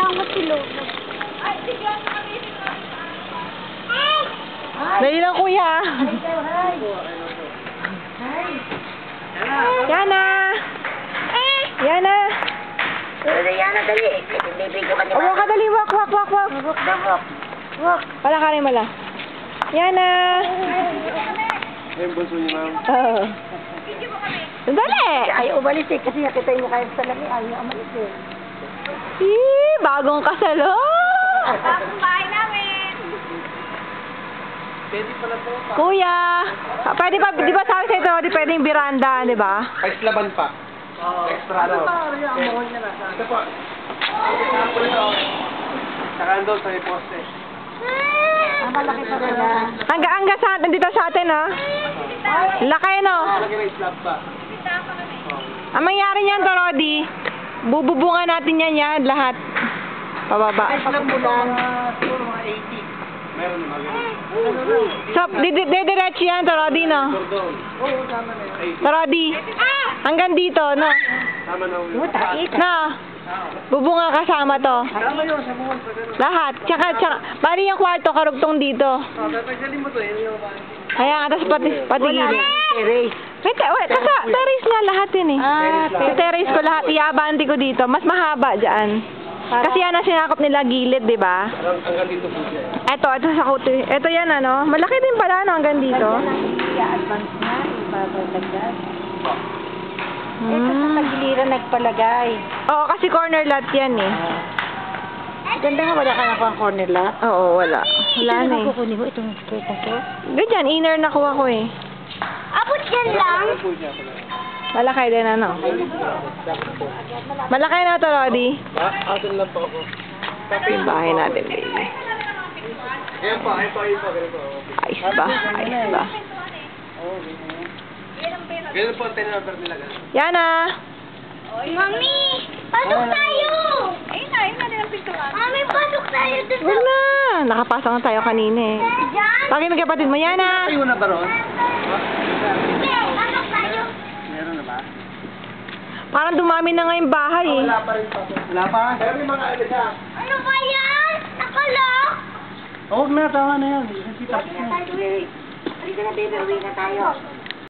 Nangangat si Lola. Ay, sige, Dali lang, kuya. Yana! Yana! Yana, dali. Bibigyan ka ni Awak ka, dali. Wak. Wak na, wak. Pala ka rin mala. Yana! Yung bunso niyo, ma'am. Oo. Dali! Ay, umalis eh. Kasi nakita mo kayo sa lami. Ayaw umalis eh. Bagong kasalo! Bagong bahay namin. Pwede pala po. Kuya! Pwede pa, di ba sabi sa ito, di pwedeng biranda, di ba? Paislaban pa. Oo. Extra daw. Ito po. Saka doon sa poste. Malaki pa rin na. Hanggang sa, nandito sa atin, ha? Laki, no? Lagi may slab pa. Ang mangyari niyan, Torodi, bububungan natin yan lahat. Pababa. Slab mo lang. Meron naman. So, didiretso yan, Torodi, no? Doon. Oo, tama na yun. Torodi, hanggang dito, no? Tama na yun. No? Bubunga kasama to. Tama yun, sa buwan pa gano'n. Lahat. Tsaka, bali yung kwarto, karugtong dito. Pagkagalin mo to, yun yung Kaya, tapos pati gilid. Terrace. Wait, terrace nga lahat yun eh. Sa terrace ko lahat, iabanti ko dito. Mas mahaba dyan. Kasi yan ang sinakop nila gilid, di ba? hanggang dito po siya. Ito sa kuti. Ito yan, ano? Malaki din pala, no? Hanggang dito. I-advance na. Ipapalagay. Ito sa tagiliran nagpalagay. Oo, kasi corner lot yan eh. Ganda nga, wala ka na ang corner lot. Oo, wala. Wala Ito na na eh. kukunin mo itong kweta ko. Ganyan, inner nakuha ko eh. Abot yan lang. Ano po siya pala? Malaki din, ano? Malaki na to, Rodi. Atin lang po ako. Yung bahay natin, baby. Ayan pa, ganito. Ayos ba? Ayos ba? Ganun po ang tinapper nila ganun. Yana! Mami, pasok tayo! Ayun na din ang pintuan. Mami, pasok tayo dito. Huwag na! Nakapasok na tayo kanina eh. Diyan? Pagin ng kapatid mo, Yana! Ayaw na ba ron? Pasok tayo. Meron na ba? Parang dumami na nga yung bahay eh. Wala pa rin pa. Wala pa? Pero may mga ano siya. Ano ba yan? Nakalok? Huwag na, tama na yan. Halika na tayo, baby. Halika na, baby. Uwi na tayo.